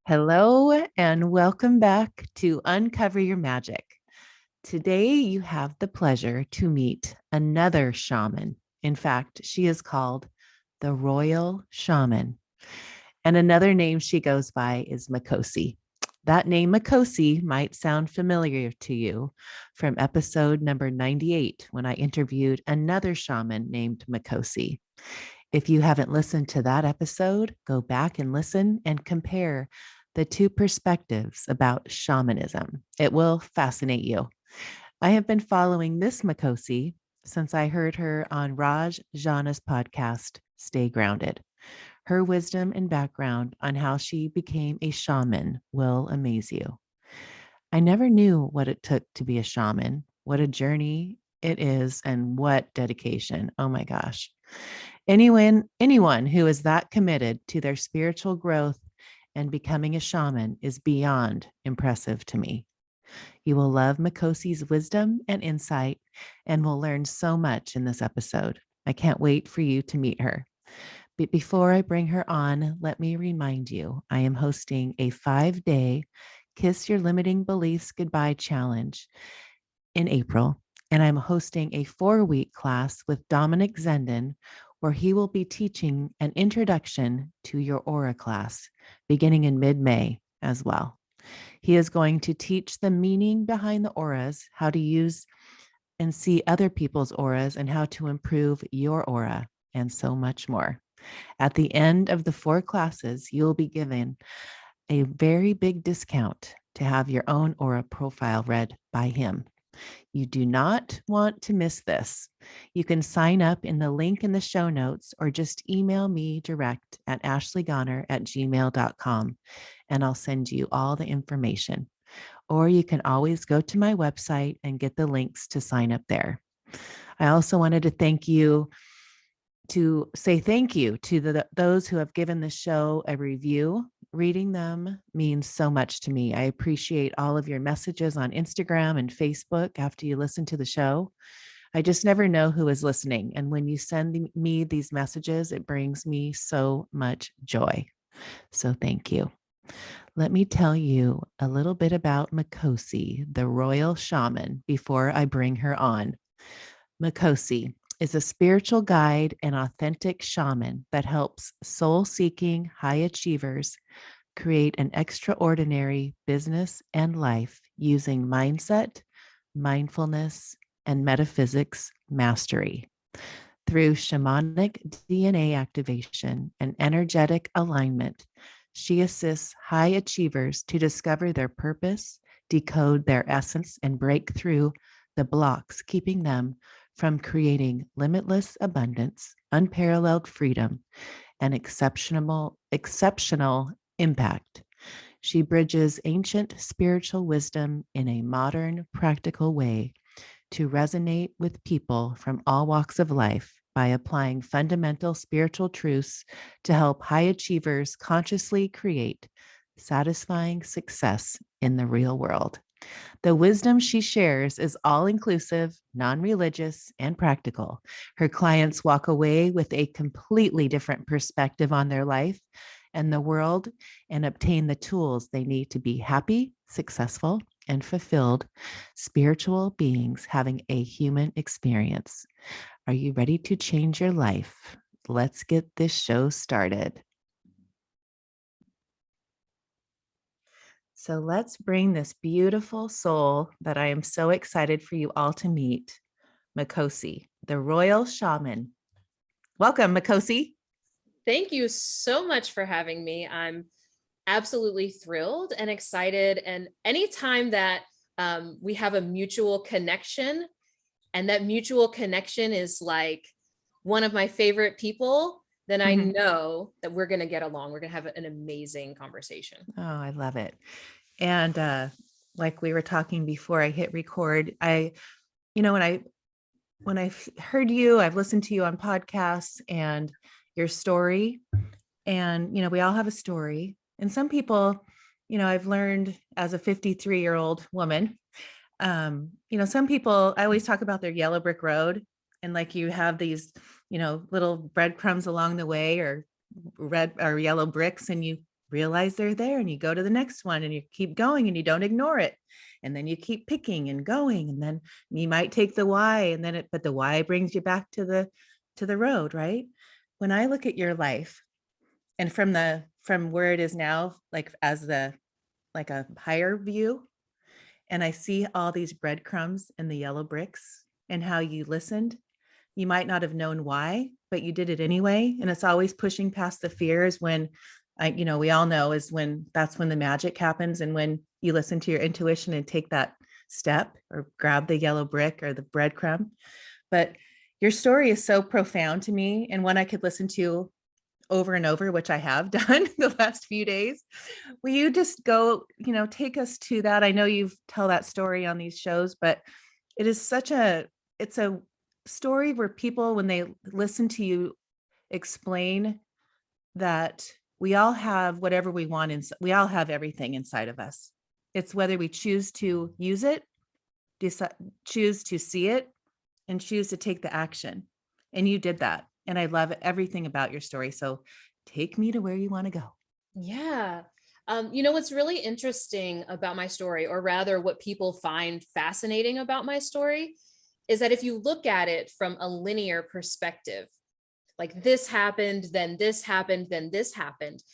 Hello, and welcome back to Uncover Your Magic. Today, you have the pleasure to meet another shaman. In fact, she is called the Royal Shaman. And another name she goes by is Makosi. That name, Makosi, might sound familiar to you from episode number 98 when I interviewed another shaman named Makosi. If you haven't listened to that episode, go back and listen and compare the two perspectives about shamanism. It will fascinate you. I have been following this Makosi since I heard her on Raj Jana's podcast, Stay Grounded. Her wisdom and background on how she became a shaman will amaze you. I never knew what it took to be a shaman, what a journey it is, and what dedication. Oh my gosh. Anyone who is that committed to their spiritual growth and becoming a shaman is beyond impressive to me. You will love Makosi's wisdom and insight and will learn so much in this episode. I can't wait for you to meet her. But before I bring her on, let me remind you I am hosting a 5-day Kiss Your Limiting Beliefs Goodbye challenge in April, and I'm hosting a 4-week class with Dominic Zenden where he will be teaching an introduction to your aura class beginning in mid-May as well. He is going to teach the meaning behind the auras, how to use and see other people's auras, and how to improve your aura, and so much more. At the end of the 4 classes, you'll be given a very big discount to have your own aura profile read by him. You do not want to miss this. You can sign up in the link in the show notes or just email me direct at ashleygoner@gmail.com and I'll send you all the information. Or you can always go to my website and get the links to sign up there. I also wanted to say thank you to those who have given the show a review. Reading them means so much to me. I appreciate all of your messages on Instagram and Facebook after you listen to the show. I just never know who is listening. And when you send me these messages, it brings me so much joy. So thank you. Let me tell you a little bit about Makosi, the royal shaman, before I bring her on. Makosi is a spiritual guide and authentic shaman that helps soul-seeking high achievers create an extraordinary business and life using mindset, mindfulness, and metaphysics mastery. Through shamanic DNA activation and energetic alignment, she assists high achievers to discover their purpose, decode their essence, and break through the blocks keeping them from creating limitless abundance, unparalleled freedom, and exceptional impact. She bridges ancient spiritual wisdom in a modern, practical way to resonate with people from all walks of life by applying fundamental spiritual truths to help high achievers consciously create satisfying success in the real world. The wisdom she shares is all inclusive, non religious, and practical. Her clients walk away with a completely different perspective on their life and the world and obtain the tools they need to be happy, successful, and fulfilled spiritual beings having a human experience. Are you ready to change your life? Let's get this show started. So let's bring this beautiful soul that I am so excited for you all to meet, Makosi, the royal shaman. Welcome, Makosi. Thank you so much for having me. I'm absolutely thrilled and excited. And anytime that we have a mutual connection, and that mutual connection is like one of my favorite people, then I know that we're going to get along. We're going to have an amazing conversation. Oh, I love it. And like we were talking before I hit record, when I heard you, I've listened to you on podcasts and your story. And, we all have a story. And some people, I've learned as a 53-year-old woman, some people, I always talk about their yellow brick road, and like you have these, little breadcrumbs along the way, or red or yellow bricks, and you realize they're there and you go to the next one and you keep going and you don't ignore it. And then you keep picking and going. And then you might take the why and then but the why brings you back to the road, right? When I look at your life and from where it is now, like as like a higher view, and I see all these breadcrumbs and the yellow bricks and how you listened. You might not have known why, but you did it anyway. And it's always pushing past the fears when we all know is when that's when the magic happens. And when you listen to your intuition and take that step or grab the yellow brick or the breadcrumb. But your story is so profound to me and one I could listen to over and over, which I have done the last few days. Will you just go, take us to that? I know you've tell that story on these shows, but it is it's a story where people, when they listen to you explain that we all have whatever we want, and we all have everything inside of us. It's whether we choose to use it, choose to see it, and choose to take the action. And you did that. And I love everything about your story. So take me to where you want to go. Yeah. What's really interesting about my story, or rather what people find fascinating about my story, is that if you look at it from a linear perspective, like this happened, then this happened, then this happened,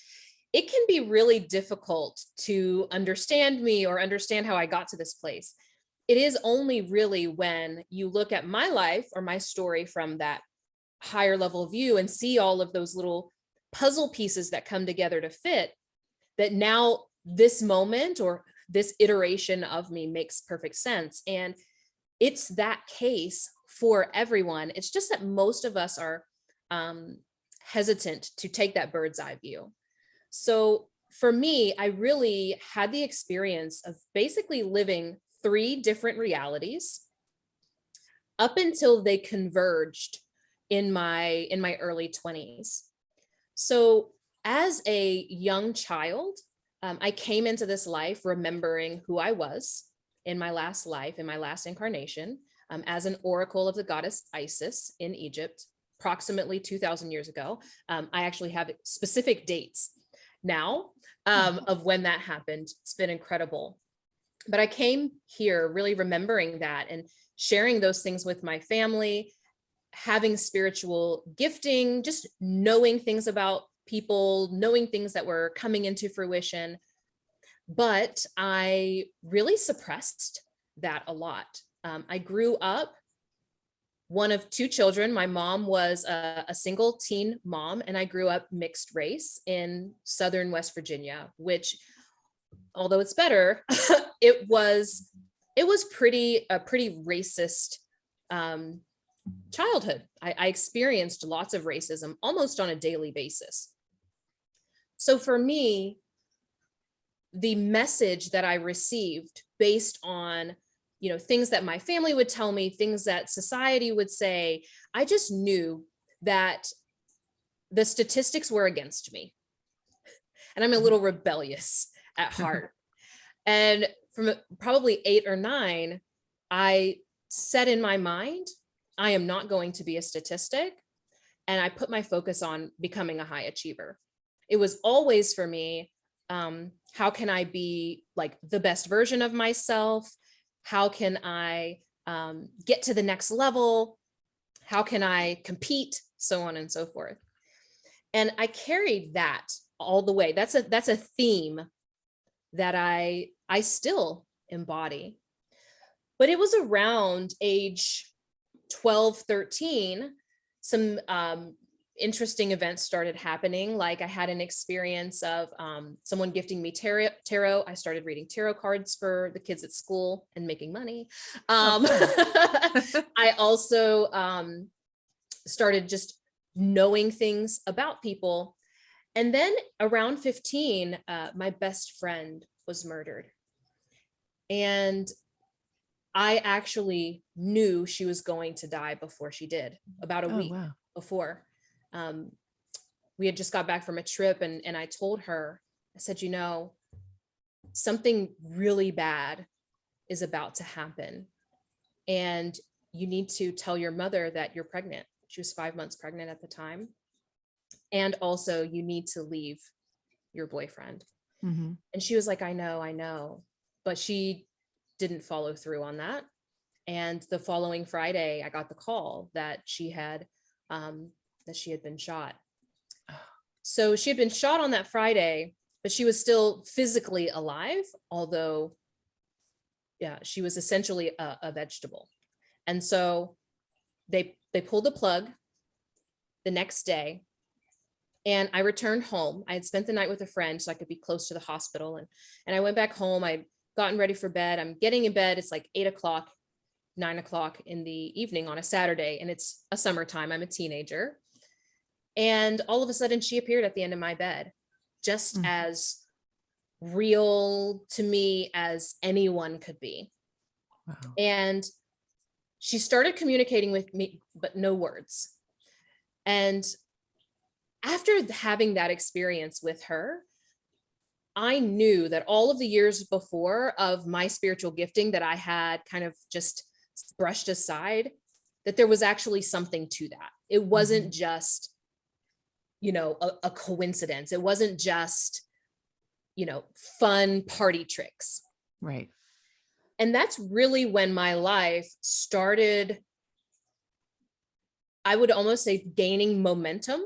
it can be really difficult to understand me or understand how I got to this place. It is only really when you look at my life or my story from that higher level view and see all of those little puzzle pieces that come together to fit, that now this moment or this iteration of me makes perfect sense. And it's that case for everyone. It's just that most of us are hesitant to take that bird's eye view. So for me, I really had the experience of basically living 3 different realities up until they converged in my early 20s. So as a young child, I came into this life remembering who I was in my last life, in my last incarnation, as an oracle of the goddess Isis in Egypt, approximately 2,000 years ago. I actually have specific dates now of when that happened. It's been incredible. But I came here really remembering that and sharing those things with my family, having spiritual gifting, just knowing things about people, knowing things that were coming into fruition. But I really suppressed that a lot. I grew up one of 2 children. My mom was a single teen mom, and I grew up mixed race in Southern West Virginia, which, although it's better, it was a pretty racist childhood. I experienced lots of racism almost on a daily basis. So for me, the message that I received based on, things that my family would tell me, things that society would say, I just knew that the statistics were against me. And I'm a little rebellious at heart. And from probably 8 or 9, I set in my mind, I am not going to be a statistic. And I put my focus on becoming a high achiever. It was always for me, how can I be like the best version of myself? How can I get to the next level? How can I compete? So on and so forth. And I carried that all the way. That's a theme that I still embody. But it was around age 12, 13, some interesting events started happening. Like I had an experience of someone gifting me tarot. I started reading tarot cards for the kids at school and making money. I also started just knowing things about people. And then around 15, my best friend was murdered. And I actually knew she was going to die before she did, about a week before. We had just got back from a trip, and I told her, I said, something really bad is about to happen. And you need to tell your mother that you're pregnant. She was 5 months pregnant at the time. And also you need to leave your boyfriend. Mm-hmm. And she was like, I know. But she didn't follow through on that. And the following Friday, I got the call that she had been shot. So she had been shot on that Friday, but she was still physically alive, although, yeah, she was essentially a vegetable. And so they pulled the plug the next day, and I returned home. I had spent the night with a friend so I could be close to the hospital. And I went back home. I'd gotten ready for bed. I'm getting in bed. It's like 8:00, 9:00 in the evening on a Saturday, and it's a summertime. I'm a teenager. And all of a sudden she appeared at the end of my bed, just as real to me as anyone could be. Wow. And she started communicating with me, but no words. And after having that experience with her, I knew that all of the years before of my spiritual gifting that I had kind of just brushed aside, that there was actually something to that. It wasn't just, a coincidence. It wasn't just, fun party tricks. Right. And that's really when my life started, I would almost say, gaining momentum.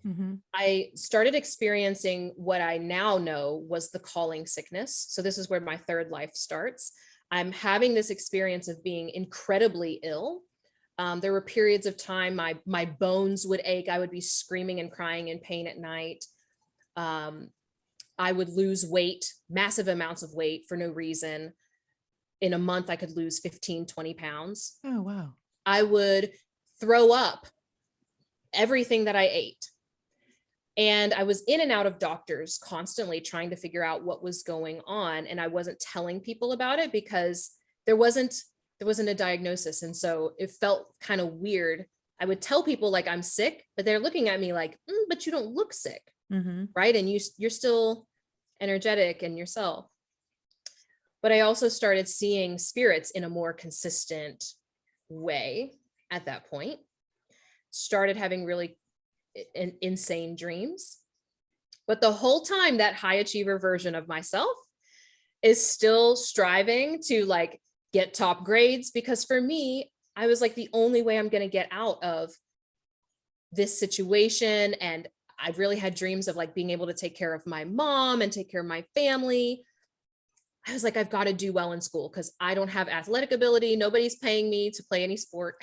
Mm-hmm. I started experiencing what I now know was the calling sickness. So this is where my third life starts. I'm having this experience of being incredibly ill. There were periods of time my bones would ache. I would be screaming and crying in pain at night. I would lose weight, massive amounts of weight for no reason. In a month, I could lose 15, 20 pounds. Oh, wow. I would throw up everything that I ate. And I was in and out of doctors constantly trying to figure out what was going on. And I wasn't telling people about it because there wasn't a diagnosis. And so it felt kind of weird. I would tell people like I'm sick, but they're looking at me like, but you don't look sick. Mm-hmm. Right. And you're still energetic and yourself. But I also started seeing spirits in a more consistent way at that point. Started having really insane dreams. But the whole time, that high achiever version of myself is still striving to like get top grades, because for me, I was like, the only way I'm going to get out of this situation. And I really had dreams of like being able to take care of my mom and take care of my family. I was like, I've got to do well in school because I don't have athletic ability. Nobody's paying me to play any sport.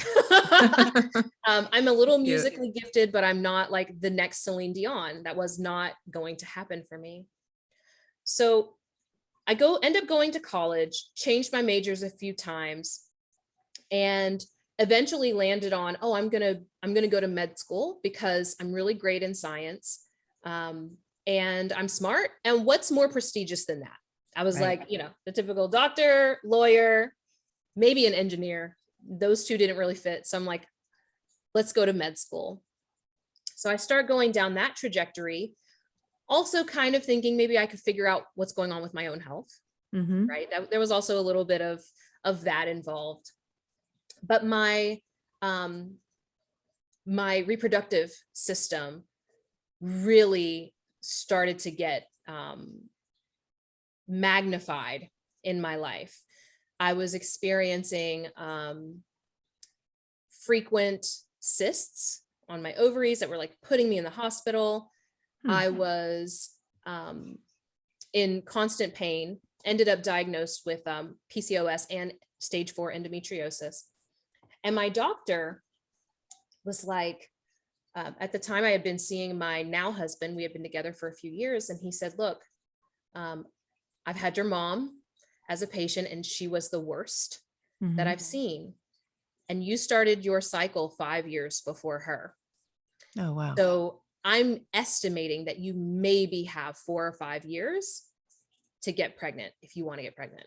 I'm a little musically gifted, but I'm not like the next Celine Dion. That was not going to happen for me. So I end up going to college, changed my majors a few times, and eventually landed on, I'm gonna go to med school because I'm really great in science, and I'm smart. And what's more prestigious than that? I was like, the typical doctor, lawyer, maybe an engineer. Those two didn't really fit. So I'm like, let's go to med school. So I start going down that trajectory, also kind of thinking maybe I could figure out what's going on with my own health, right? There was also a little bit of that involved. But my reproductive system really started to get magnified in my life. I was experiencing frequent cysts on my ovaries that were like putting me in the hospital. I was in constant pain, ended up diagnosed with PCOS and stage 4 endometriosis. And my doctor was like, at the time I had been seeing my now husband, we had been together for a few years. And he said, look, I've had your mom as a patient and she was the worst that I've seen. And you started your cycle 5 years before her. Oh, wow. So I'm estimating that you maybe have 4 or 5 years to get pregnant if you want to get pregnant.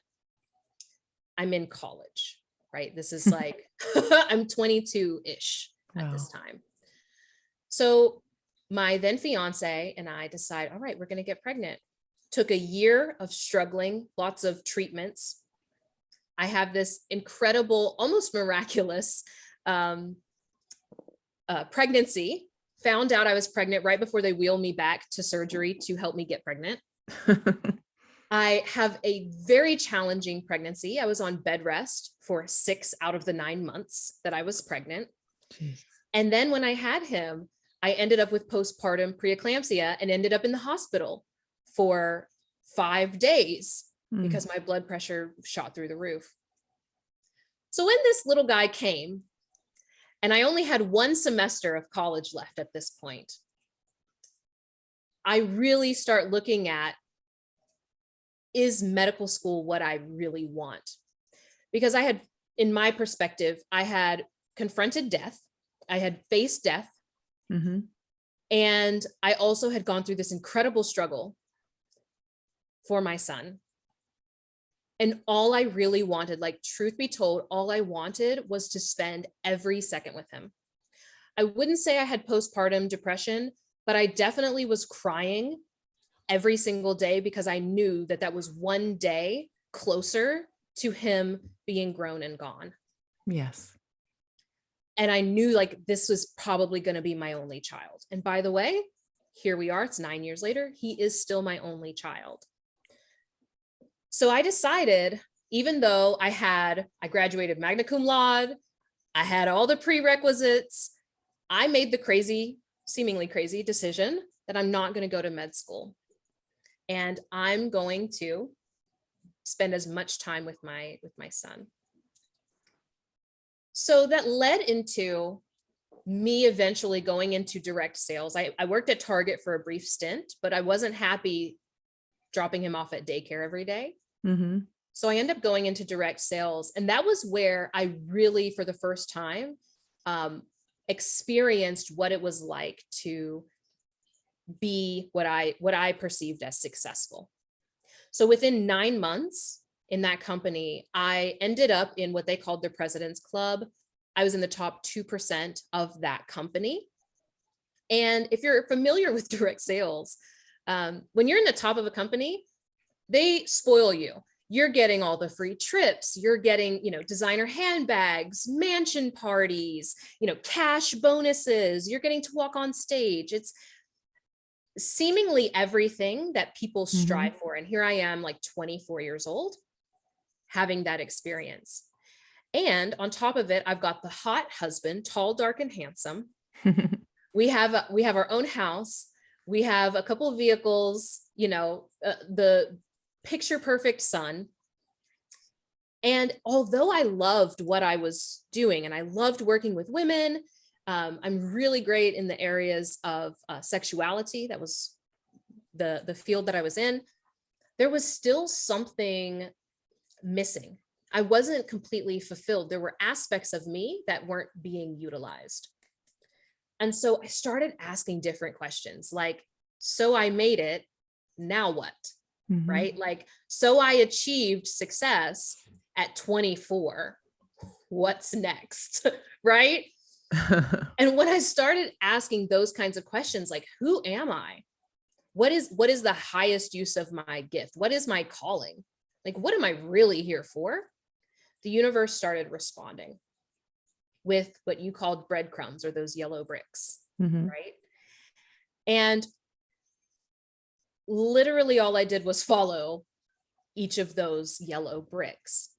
I'm in college, right? This is like, I'm 22-ish at this time. So my then fiance and I decide, all right, we're going to get pregnant. Took a year of struggling, lots of treatments. I have this incredible, almost miraculous pregnancy. found out I was pregnant right before they wheeled me back to surgery to help me get pregnant. I have a very challenging pregnancy. I was on bed rest for 6 out of the 9 months that I was pregnant. Jeez. And then when I had him, I ended up with postpartum preeclampsia and ended up in the hospital for 5 days because my blood pressure shot through the roof. So when this little guy came, and I only had 1 semester of college left at this point, I really start looking at, is medical school what I really want? Because I had, in my perspective, I had confronted death, I had faced death, and I also had gone through this incredible struggle for my son. And all I really wanted, like, truth be told, all I wanted was to spend every second with him. I wouldn't say I had postpartum depression, but I definitely was crying every single day because I knew that that was one day closer to him being grown and gone. Yes. And I knew, like, this was probably going to be my only child. And by the way, here we are, it's 9 years later, he is still my only child. So I decided, even though I graduated magna cum laude, I had all the prerequisites, I made the seemingly crazy decision that I'm not going to go to med school. And I'm going to spend as much time with my son. So that led into me eventually going into direct sales. I worked at Target for a brief stint, but I wasn't happy dropping him off at daycare every day. So I ended up going into direct sales. And that was where I really, for the first time, experienced what it was like to be what I perceived as successful. So within 9 months in that company, I ended up in what they called the President's Club. I was in the top 2% of that company. And if you're familiar with direct sales, when you're in the top of a company, they spoil you. You're getting all the free trips. You're getting, designer handbags, mansion parties, cash bonuses. You're getting to walk on stage. It's seemingly everything that people strive for. And here I am, like 24 years old, having that experience. And on top of it, I've got the hot husband, tall, dark, and handsome. We have our own house. We have a couple of vehicles, the picture perfect son. And although I loved what I was doing and I loved working with women, I'm really great in the areas of sexuality. That was the field that I was in. There was still something missing. I wasn't completely fulfilled. There were aspects of me that weren't being utilized. And so I started asking different questions, like, so I made it, now what? Right? Like, so I achieved success at 24, what's next? Right? And when I started asking those kinds of questions, like, who am I? What is the highest use of my gift? What is my calling? Like, what am I really here for? The universe started responding with what you called breadcrumbs, or those yellow bricks, right? And literally all I did was follow each of those yellow bricks.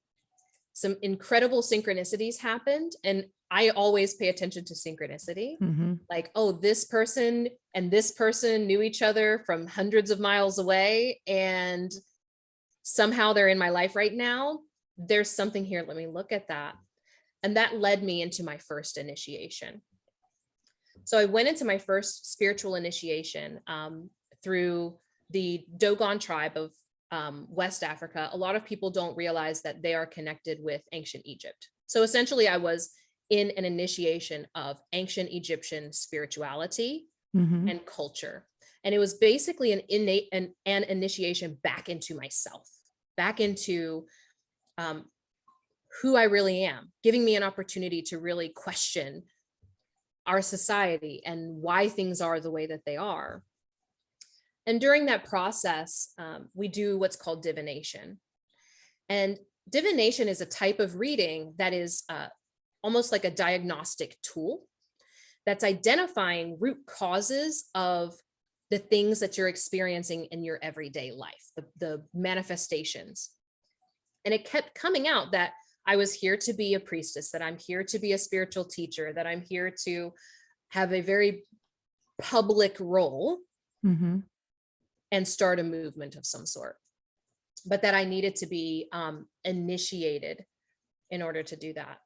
Some incredible synchronicities happened, and I always pay attention to synchronicity. Like, oh, this person and this person knew each other from hundreds of miles away, and somehow they're in my life right now. There's something here. Let me look at that. And that led me into my first initiation. So I went into my first spiritual initiation through the Dogon tribe of West Africa. A lot of people don't realize that they are connected with ancient Egypt. So essentially, I was in an initiation of ancient Egyptian spirituality and culture. And it was basically an initiation back into myself, back into who I really am, giving me an opportunity to really question our society and why things are the way that they are. And during that process, we do what's called divination. And divination is a type of reading that is almost like a diagnostic tool. that's identifying root causes of the things that you're experiencing in your everyday life, the manifestations. And it kept coming out that I was here to be a priestess, that I'm here to be a spiritual teacher, that I'm here to have a very public role and start a movement of some sort, but that I needed to be initiated in order to do that.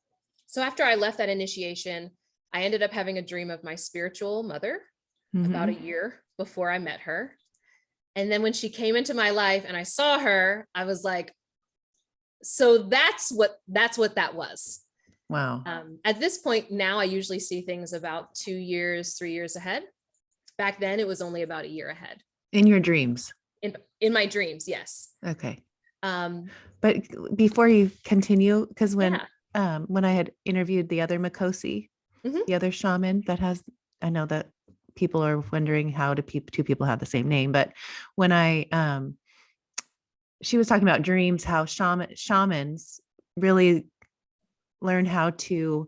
So after I left that initiation, I ended up having a dream of my spiritual mother about a year before I met her. And then when she came into my life and I saw her, I was like, so that's what that was. Wow. At this point now, I usually see things about 2 years, 3 years ahead. Back then, it was only about a year ahead. In your dreams? In my dreams, yes. Okay. But before you continue, because when Yeah. When I had interviewed the other Mikosi, the other shaman that has, I know that people are wondering how do two people have the same name, but when she was talking about dreams, how shamans really learn how to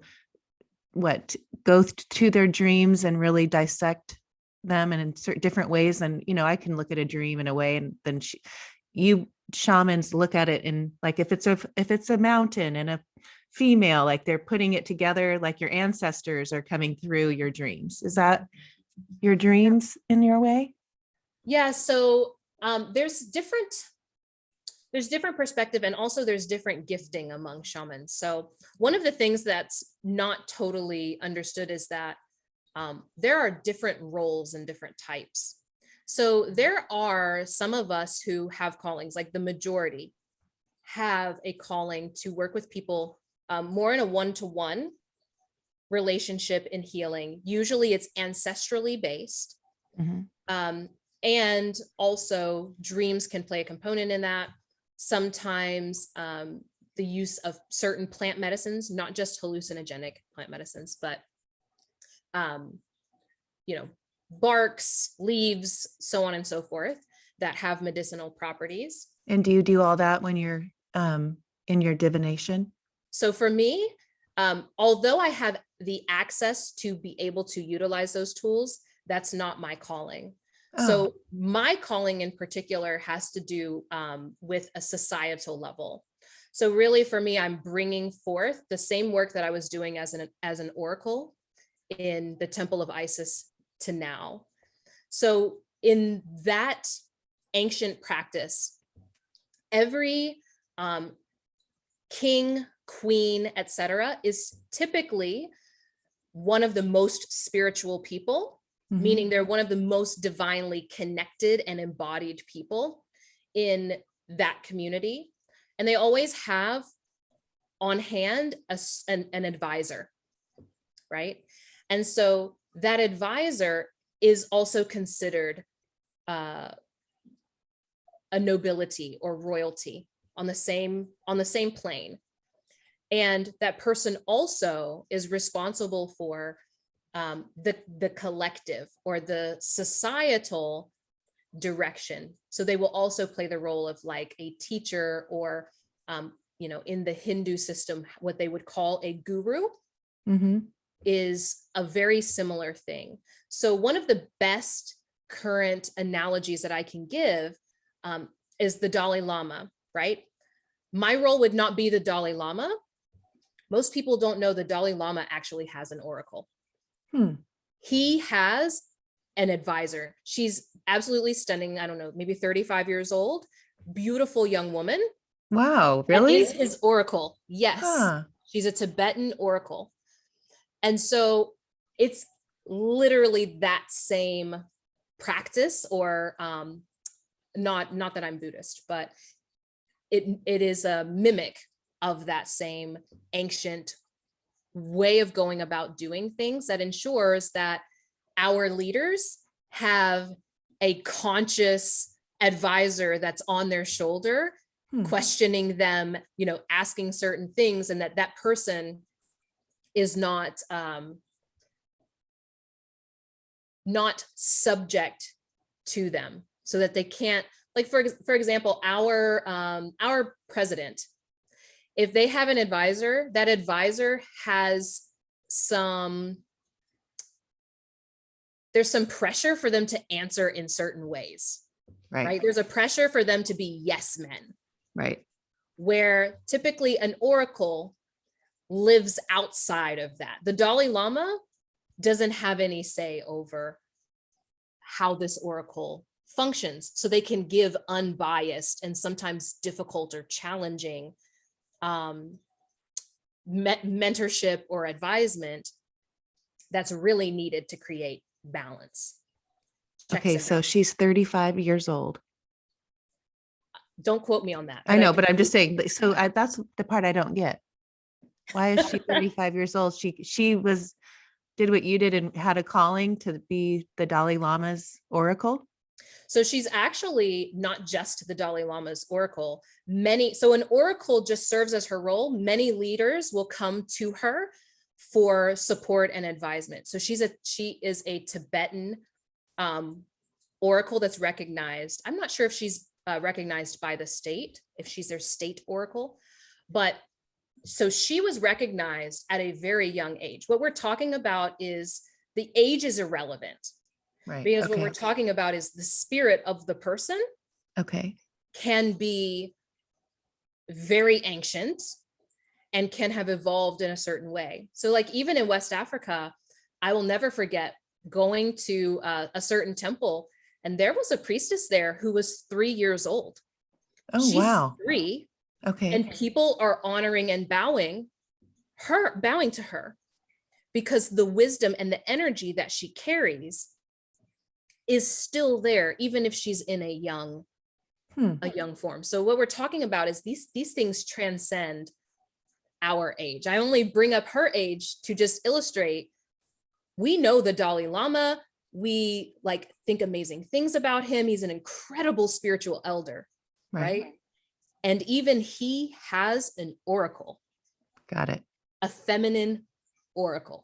go to their dreams and really dissect them and in certain different ways. And, I can look at a dream in a way, and then you shamans look at it in like, if it's a mountain and a female, like they're putting it together, like your ancestors are coming through your dreams. Is that your dreams in your way? Yeah. So there's different perspective, and also there's different gifting among shamans. So one of the things that's not totally understood is that there are different roles and different types. So there are some of us who have callings, like the majority have a calling to work with people more in a one-to-one relationship in healing. Usually it's ancestrally based. And also dreams can play a component in that. Sometimes the use of certain plant medicines, not just hallucinogenic plant medicines, but barks, leaves, so on and so forth, that have medicinal properties. And do you do all that when you're in your divination? So for me, although I have the access to be able to utilize those tools, that's not my calling. So my calling in particular has to do with a societal level. So really for me, I'm bringing forth the same work that I was doing as an oracle in the Temple of Isis to now. So in that ancient practice, every king, queen, etc., is typically one of the most spiritual people, meaning they're one of the most divinely connected and embodied people in that community. And they always have on hand an advisor, right? And so that advisor is also considered a nobility or royalty on the same plane. And that person also is responsible for the collective or the societal direction. So they will also play the role of like a teacher, or in the Hindu system, what they would call a guru is a very similar thing. So one of the best current analogies that I can give is the Dalai Lama, right? My role would not be the Dalai Lama. Most people don't know the Dalai Lama actually has an oracle. He has an advisor. She's absolutely stunning. I don't know, maybe 35 years old, beautiful young woman. Wow, really? That is his oracle. Yes. She's a Tibetan oracle. And so it's literally that same practice, or not that I'm Buddhist, but it is a mimic of that same ancient way of going about doing things that ensures that our leaders have a conscious advisor that's on their shoulder, questioning them, asking certain things, and that person is not subject to them, so that they can't, like for example, our president, if they have an advisor, that advisor has some there's some pressure for them to answer in certain ways, Right. right? There's a pressure for them to be yes men, Right. where typically an oracle lives outside of that. The Dalai Lama doesn't have any say over how this oracle functions, so they can give unbiased and sometimes difficult or challenging mentorship or advisement that's really needed to create balance. Okay, so she's 35 years old. Don't quote me on that. I know, but I'm just saying, so that's the part I don't get. Why is she 35 years old? She did what you did and had a calling to be the Dalai Lama's oracle. So she's actually not just the Dalai Lama's oracle. So an oracle just serves as her role. Many leaders will come to her for support and advisement. So she is a Tibetan oracle that's recognized. I'm not sure if she's recognized by the state, if she's their state oracle, but so she was recognized at a very young age. What we're talking about is the age is irrelevant. Right. Because okay. what we're talking about is the spirit of the person. Okay. Can be very ancient and can have evolved in a certain way. So like even in West Africa, I will never forget going to a certain temple, and there was a priestess there who was 3 years old. Oh, She's wow. 3. Okay. And people are honoring and bowing to her because the wisdom and the energy that she carries is still there, even if she's in a young form. So what we're talking about is these things transcend our age. I only bring up her age to just illustrate, we know the Dalai Lama, we like think amazing things about him. He's an incredible spiritual elder, right? And even he has an oracle. Got it. A feminine oracle.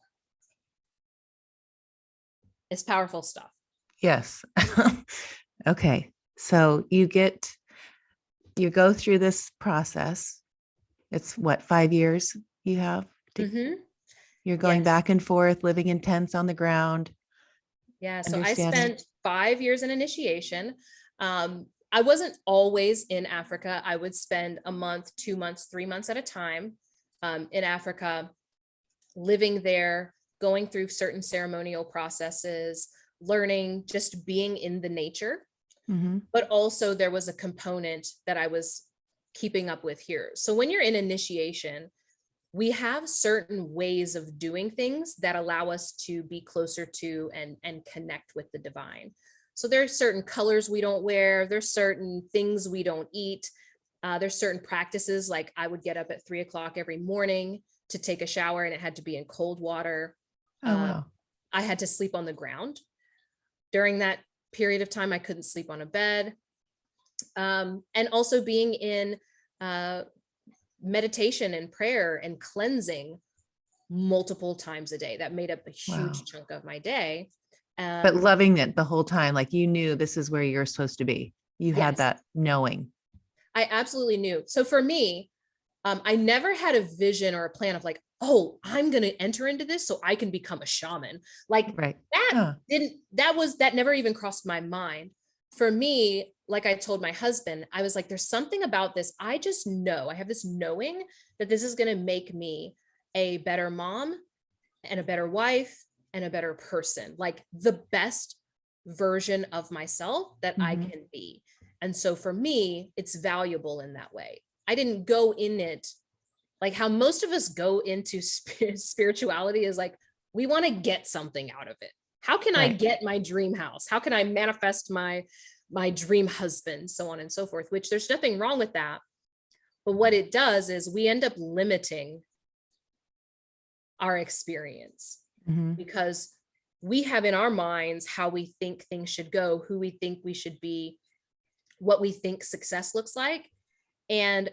It's powerful stuff. Yes. Okay. So you go through this process. It's what, 5 years you have? You're going back and forth, living in tents on the ground. Yeah. So I spent 5 years in initiation. I wasn't always in Africa. I would spend a month, 2 months, 3 months at a time in Africa, living there, going through certain ceremonial processes, learning, just being in the nature. But also there was a component that I was keeping up with here. So when you're in initiation, we have certain ways of doing things that allow us to be closer to and connect with the divine. So there's certain colors we don't wear. There's certain things we don't eat. There's certain practices, like I would get up at 3 o'clock every morning to take a shower, and it had to be in cold water. Oh, wow. I had to sleep on the ground. During that period of time, I couldn't sleep on a bed. And also being in meditation and prayer and cleansing multiple times a day. That made up a huge chunk of my day. But loving it the whole time, like you knew this is where you're supposed to be. You had that knowing. I absolutely knew. So for me, I never had a vision or a plan of like, oh, I'm going to enter into this so I can become a shaman. Like that never even crossed my mind. For me, like I told my husband, I was like, there's something about this. I just know, I have this knowing that this is going to make me a better mom and a better wife and a better person, like the best version of myself that I can be. And so for me, it's valuable in that way. I didn't go in it like how most of us go into spirituality is like, we want to get something out of it. How can I get my dream house? How can I manifest my dream husband, so on and so forth, which there's nothing wrong with that. But what it does is we end up limiting our experience because we have in our minds how we think things should go, who we think we should be, what we think success looks like. And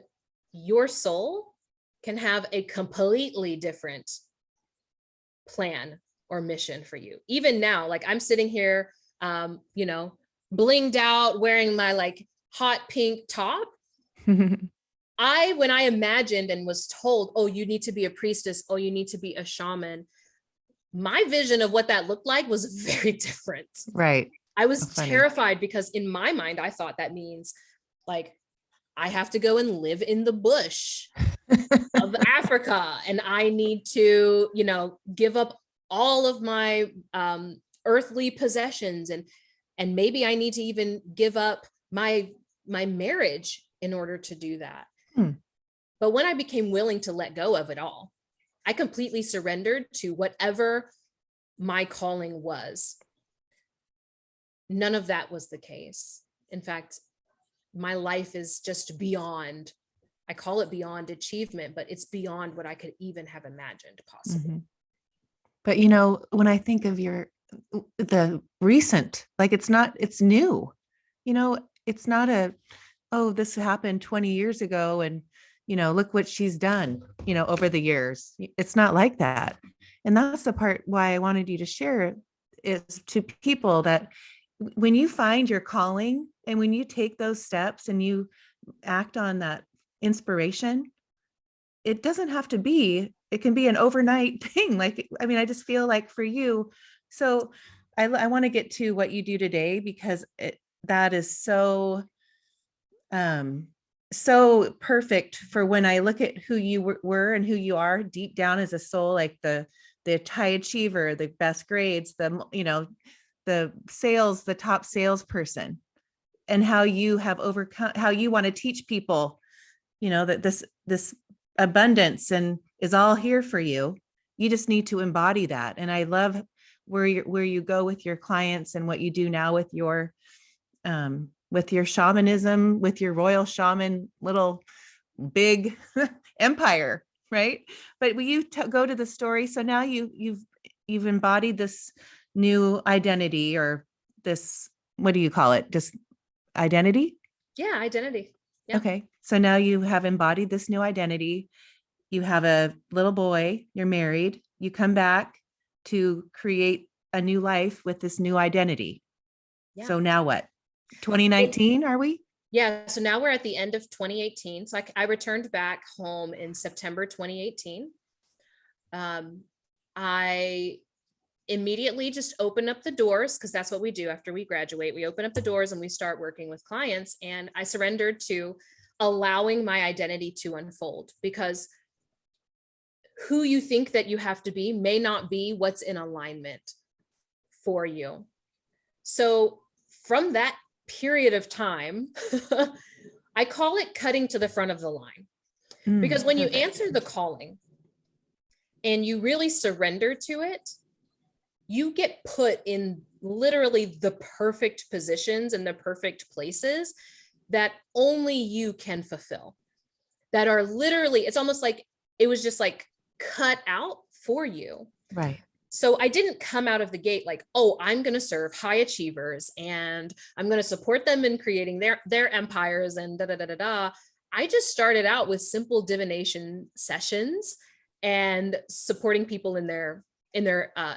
your soul can have a completely different plan or mission for you. Even now, like I'm sitting here, blinged out, wearing my like hot pink top. When I imagined and was told, oh, you need to be a priestess, oh, you need to be a shaman, my vision of what that looked like was very different. Right. I was So funny. terrified because in my mind, I thought that means like I have to go and live in the bush of Africa, and I need to, give up all of my earthly possessions, and maybe I need to even give up my marriage in order to do that. But when I became willing to let go of it all, I completely surrendered to whatever my calling was. None of that was the case. In fact, my life is just beyond, I call it beyond achievement, but it's beyond what I could even have imagined possible. But when I think of the recent, like it's new, it's not oh, this happened 20 years ago and, look what she's done, over the years. It's not like that. And that's the part why I wanted you to share is to people that when you find your calling and when you take those steps and you act on that inspiration, it doesn't have to be, it can be an overnight thing. Like, I just feel like for you, so I want to get to what you do today because that is so so perfect for when I look at who you were and who you are deep down as a soul, like the high achiever, the best grades, the top salesperson, and how you have overcome, how you want to teach people, that this abundance and is all here for you. You just need to embody that. And I love where you go with your clients and what you do now with your shamanism, with your royal shaman, little big empire, right? But will you go to the story? So now you've embodied this new identity, or this, what do you call it? Just identity? Yeah, identity. Yeah. Okay. So now you have embodied this new identity. You have a little boy, you're married, you come back to create a new life with this new identity. Yeah. So now what? 2019, are we? Yeah. So now we're at the end of 2018. So I returned back home in September 2018. I immediately just open up the doors, because that's what we do after we graduate. We open up the doors and we start working with clients. And I surrendered to allowing my identity to unfold, because who you think that you have to be may not be what's in alignment for you. So from that period of time, I call it cutting to the front of the line. Because when you answer the calling and you really surrender to it, you get put in literally the perfect positions and the perfect places that only you can fulfill, that are literally, it's almost like it was just like cut out for you. Right. So I didn't come out of the gate like, oh, I'm going to serve high achievers and I'm going to support them in creating their empires and da da da da da. I just started out with simple divination sessions and supporting people in their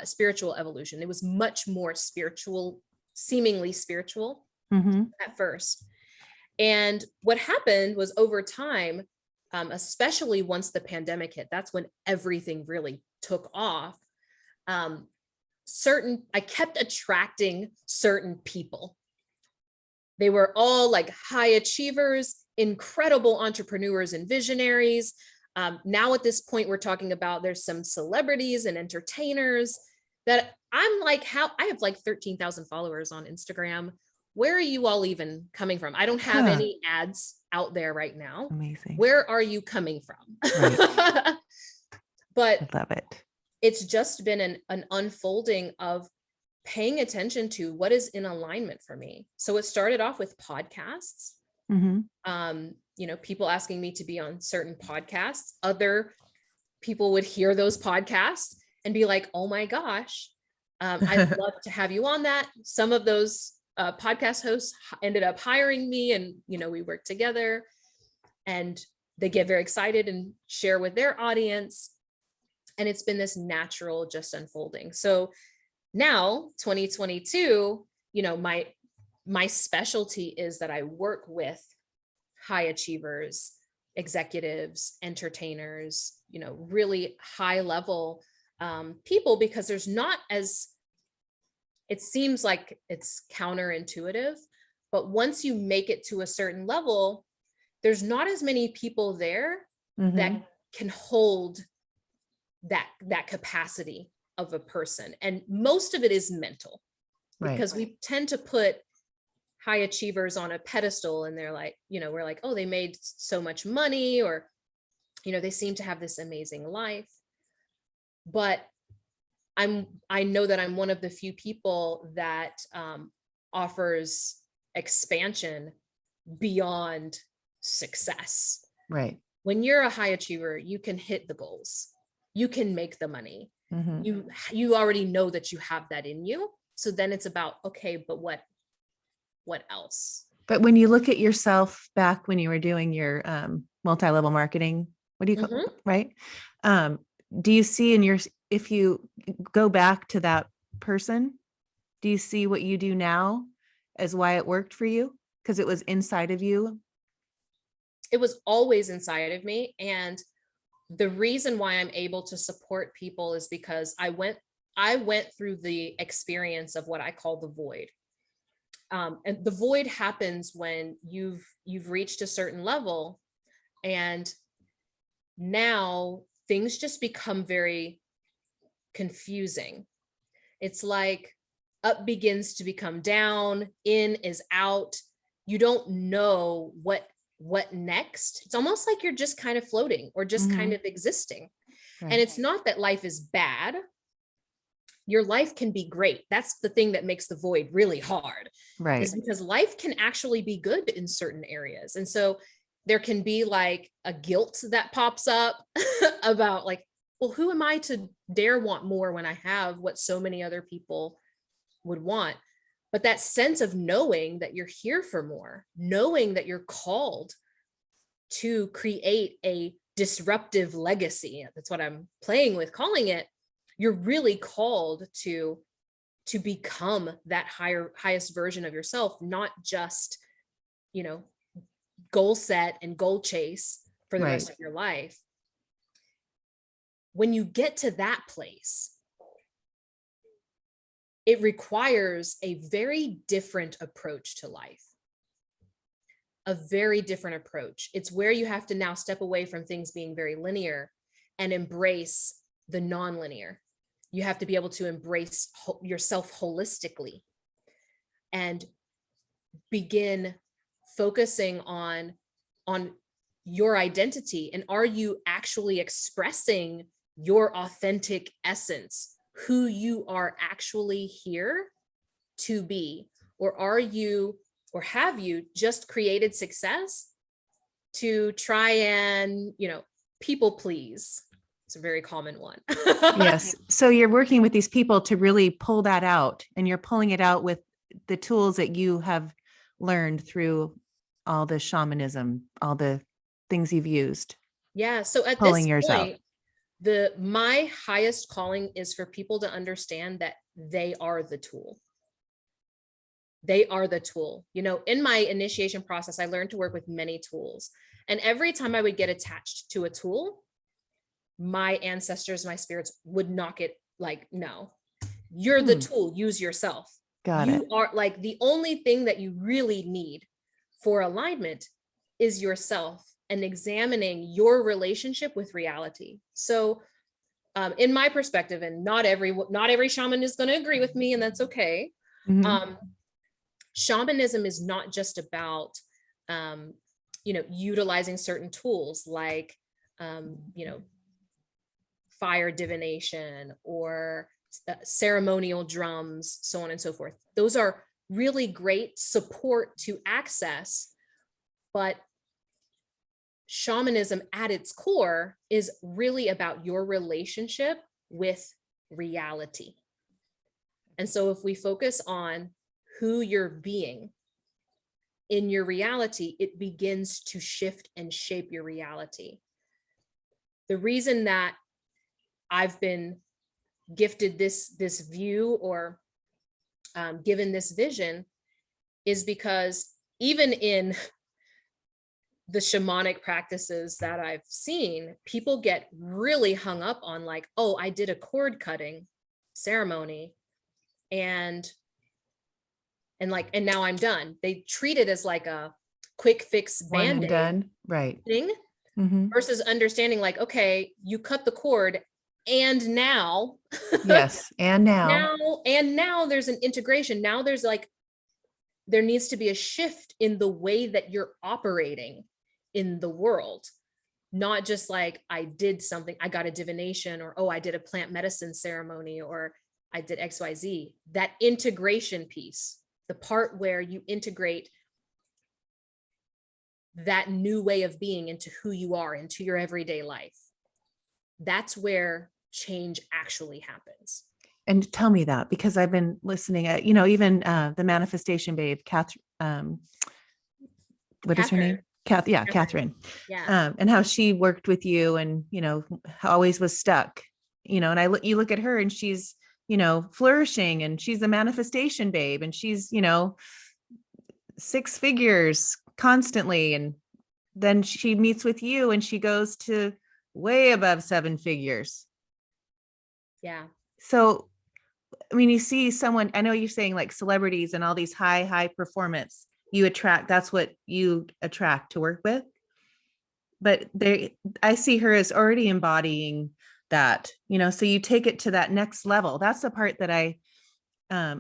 spiritual evolution. It was much more spiritual, seemingly spiritual at first. And what happened was, over time, especially once the pandemic hit, that's when everything really took off. I kept attracting certain people. They were all like high achievers, incredible entrepreneurs and visionaries. Now at this point, we're talking about, there's some celebrities and entertainers that I'm like, how I have like 13,000 followers on Instagram. Where are you all even coming from? I don't have any ads out there right now. Amazing. Where are you coming from? Right. But I love it. It's just been an unfolding of paying attention to what is in alignment for me. So it started off with podcasts. People asking me to be on certain podcasts. Other people would hear those podcasts and be like, oh my gosh, I'd love to have you on that. Some of those podcast hosts ended up hiring me, and, we worked together, and they get very excited and share with their audience. And it's been this natural just unfolding. So now 2022, my specialty is that I work with high achievers, executives, entertainers, really high level people, because there's not as, it seems like it's counterintuitive, but once you make it to a certain level, there's not as many people there that can hold that capacity of a person. And most of it is mental, because we tend to put high achievers on a pedestal, and they're like, we're like, oh, they made so much money, or, they seem to have this amazing life. But I know that I'm one of the few people that offers expansion beyond success. Right. When you're a high achiever, you can hit the goals, you can make the money. You already know that you have that in you. So then it's about, okay, but what else? But when you look at yourself back when you were doing your multi-level marketing, what do you call right? Do you see if you go back to that person, do you see what you do now as why it worked for you? Because it was inside of you? It was always inside of me. And the reason why I'm able to support people is because I went through the experience of what I call the void. And the void happens when you've reached a certain level, and now things just become very confusing. It's like up begins to become down, in is out. You don't know what next. It's almost like you're just kind of floating, or just kind of existing. And it's not that life is bad. Your life can be great. That's the thing that makes the void really hard. Right. Is because life can actually be good in certain areas. And so there can be like a guilt that pops up about like, well, who am I to dare want more when I have what so many other people would want? But that sense of knowing that you're here for more, knowing that you're called to create a disruptive legacy. That's what I'm playing with calling it. You're really called to become that highest version of yourself, not just, goal set and goal chase for the rest of your life. When you get to that place, it requires a very different approach to life. A very different approach. It's where you have to now step away from things being very linear and embrace the non-linear. You have to be able to embrace yourself holistically and begin focusing on your identity. And are you actually expressing your authentic essence, who you are actually here to be? Or are you, or have you just created success to try and, people please? It's a very common one. Yes. So you're working with these people to really pull that out, and you're pulling it out with the tools that you have learned through all the shamanism, all the things you've used. Yeah. So at Pulling this yours out. point, my highest calling is for people to understand that they are the tool. They are the tool. In my initiation process, I learned to work with many tools. And every time I would get attached to a tool, my ancestors, my spirits would knock it like, no, you're the tool, use yourself. You are like, the only thing that you really need for alignment is yourself and examining your relationship with reality. So in my perspective, and not every shaman is going to agree with me, and that's okay. Shamanism is not just about, utilizing certain tools like, fire divination or ceremonial drums, so on and so forth. Those are really great support to access, but shamanism at its core is really about your relationship with reality. And so if we focus on who you're being in your reality, it begins to shift and shape your reality. The reason that I've been gifted this view, or given this vision, is because even in the shamanic practices that I've seen, people get really hung up on like, oh, I did a cord cutting ceremony and now I'm done. They treat it as like a quick fix One and band-aid done. Right. thing versus understanding like, okay, you cut the cord and now Yes. And now. now there's an integration. Now there's like, there needs to be a shift in the way that you're operating in the world. Not just like, I did something, I got a divination, or, oh, I did a plant medicine ceremony, or I did XYZ. That integration piece, the part where you integrate that new way of being into who you are, into your everyday life. That's where change actually happens. And tell me that, because I've been listening at, you know, even the manifestation babe, what is her name? Catherine. Yeah. And how she worked with you and, you know, always was stuck, you know, and you look at her and she's, you know, flourishing, and she's a manifestation babe, and she's, you know, 6 figures constantly. And then she meets with you and she goes to way above 7 figures. Yeah. So, I mean, you see someone, I know you're saying like celebrities and all these high performance, you attract, that's what you attract to work with. But I see her as already embodying that, you know, so you take it to that next level. That's the part that I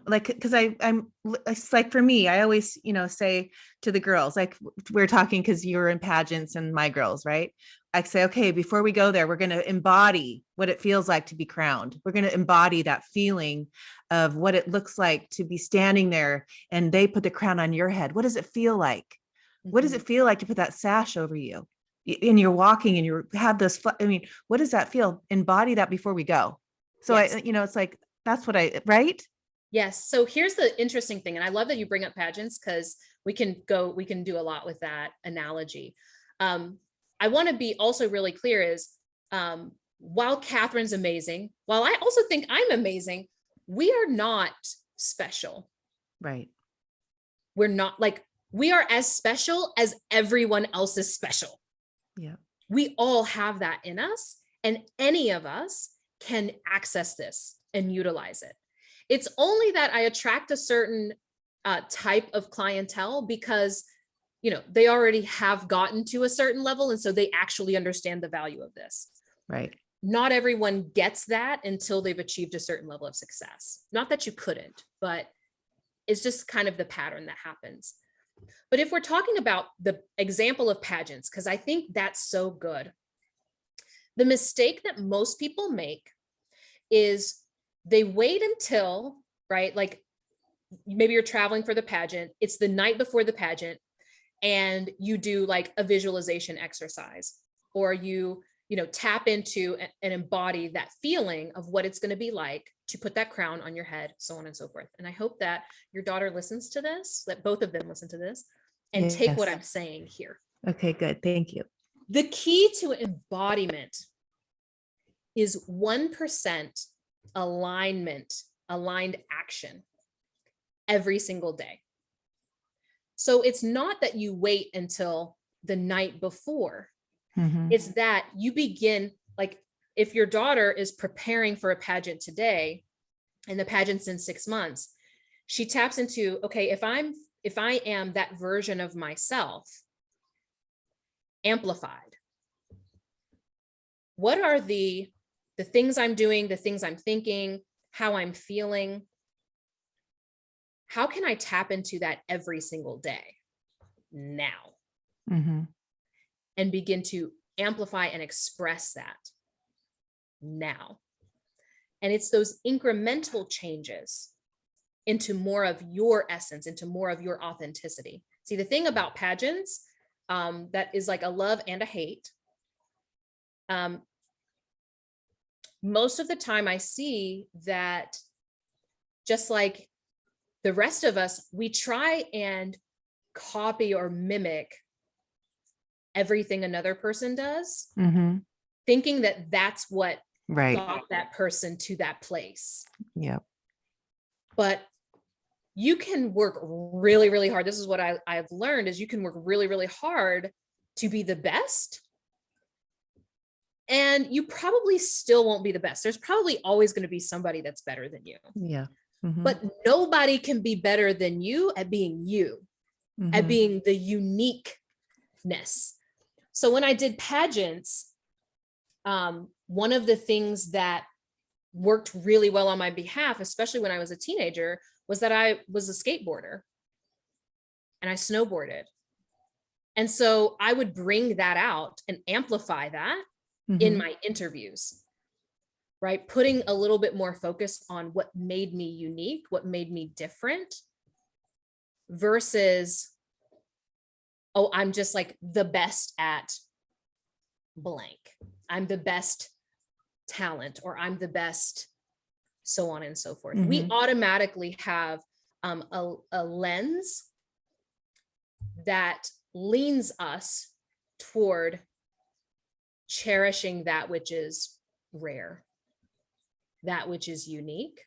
like, because it's like, for me, I always, you know, say to the girls, like we're talking because you're in pageants and my girls, right? I say, okay, before we go there, we're going to embody what it feels like to be crowned. We're going to embody that feeling of what it looks like to be standing there and they put the crown on your head. What does it feel like? What does it feel like to put that sash over you? And you're walking and you have this, I mean, what does that feel? Embody that before we go. So Yes. you know, it's like, that's what right? Yes. So here's the interesting thing. And I love that you bring up pageants, because we can do a lot with that analogy. I want to be also really clear is, while Catherine's amazing, while I also think I'm amazing, we are not special. Right. We're not, like, we are as special as everyone else is special. Yeah. We all have that in us, and any of us can access this and utilize it. It's only that I attract a certain type of clientele because, you know, they already have gotten to a certain level. And so they actually understand the value of this. Right. Not everyone gets that until they've achieved a certain level of success. Not that you couldn't, but it's just kind of the pattern that happens. But if we're talking about the example of pageants, because I think that's so good, the mistake that most people make is they wait until, right, like maybe you're traveling for the pageant, it's the night before the pageant, and you do like a visualization exercise, or you know, tap into and embody that feeling of what it's going to be like to put that crown on your head, so on and so forth. And I hope that your daughter listens to this, that both of them listen to this and take what I'm saying here. Okay, good. Thank you. The key to embodiment is 1% aligned action every single day. So it's not that you wait until the night before. It's that you begin, like if your daughter is preparing for a pageant today and the pageant's in 6 months, she taps into, okay, if I am that version of myself amplified, what are the things I'm doing, the things I'm thinking, how I'm feeling? How can I tap into that every single day now? And begin to amplify and express that now. And it's those incremental changes into more of your essence, into more of your authenticity. See, the thing about pageants, that is like a love and a hate. Most of the time I see that, just like the rest of us, we try and copy or mimic everything another person does, thinking that that's what got that person to that place. Yeah. But you can work really, really hard. This is what I've learned, is you can work really, really hard to be the best. And you probably still won't be the best. There's probably always going to be somebody that's better than you. Yeah. Mm-hmm. But nobody can be better than you at being you, Mm-hmm. at being the uniqueness. So when I did pageants, one of the things that worked really well on my behalf, especially when I was a teenager, was that I was a skateboarder and I snowboarded. And so I would bring that out and amplify that in my interviews, right? Putting a little bit more focus on what made me unique, what made me different, versus, oh, I'm just like the best at blank. I'm the best talent, or I'm the best, so on and so forth. We automatically have a lens that leans us toward cherishing that which is rare, that which is unique.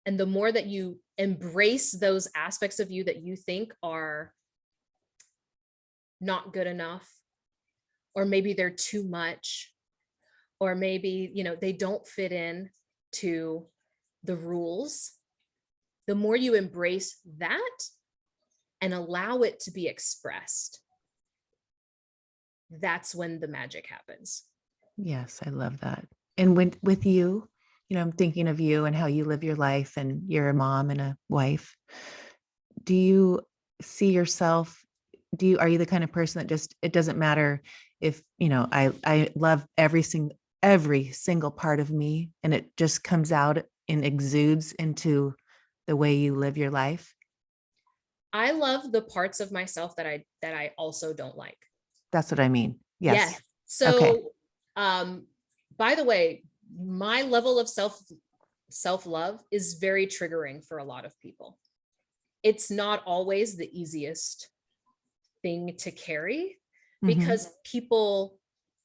And the more that you embrace those aspects of you that you think are not good enough, or maybe they're too much, or maybe, you know, they don't fit in to the rules, the more you embrace that and allow it to be expressed, that's when the magic happens. Yes, I love that. And with you, you know, I'm thinking of you and how you live your life, and you're a mom and a wife. Do you see yourself, are you the kind of person that just, it doesn't matter if, you know, I love every single part of me, and it just comes out and exudes into the way you live your life? I love the parts of myself that I also don't like. That's what I mean. Yes. Yes. So, Okay. by the way, my level of self-love is very triggering for a lot of people. It's not always the easiest thing to carry, because people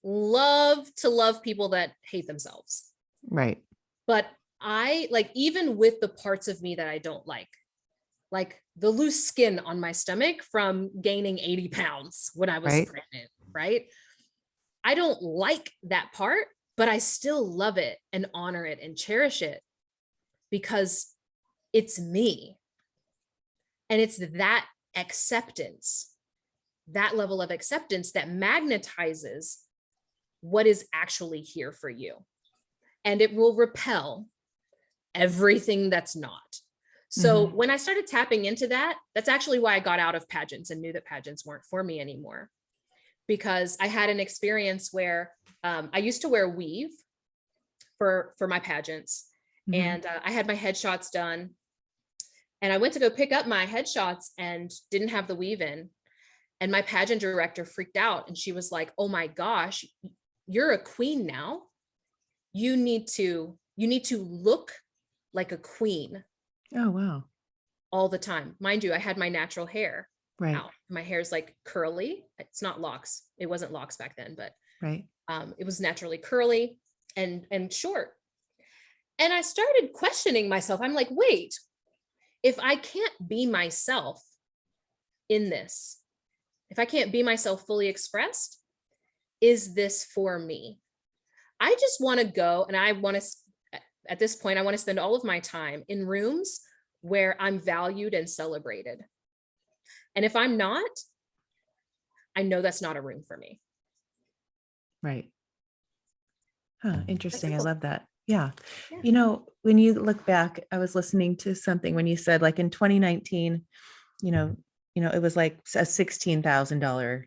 love to love people that hate themselves. Right. But I like, even with the parts of me that I don't like the loose skin on my stomach from gaining 80 pounds when I was pregnant, right? I don't like that part, but I still love it and honor it and cherish it, because it's me. And it's that acceptance, that level of acceptance, that magnetizes what is actually here for you. And it will repel everything that's not. So when I started tapping into that, that's actually why I got out of pageants and knew that pageants weren't for me anymore. Because I had an experience where I used to wear weave for my pageants. And I had my headshots done. And I went to go pick up my headshots and didn't have the weave in. And my pageant director freaked out. And she was like, oh my gosh, you're a queen now. You need to look like a queen. Oh, wow. All the time. Mind you, I had my natural hair out. My hair's like curly. It's not locks. It wasn't locks back then, but it was naturally curly and short. And I started questioning myself. I'm like, wait, if I can't be myself in this, if I can't be myself fully expressed, is this for me? I just want to go, and I want to, at this point, I want to spend all of my time in rooms where I'm valued and celebrated. And if I'm not, I know that's not a room for me. Right. Huh, interesting. I love that. Yeah. You know, when you look back, I was listening to something when you said, like, in 2019, you know, it was like a $16,000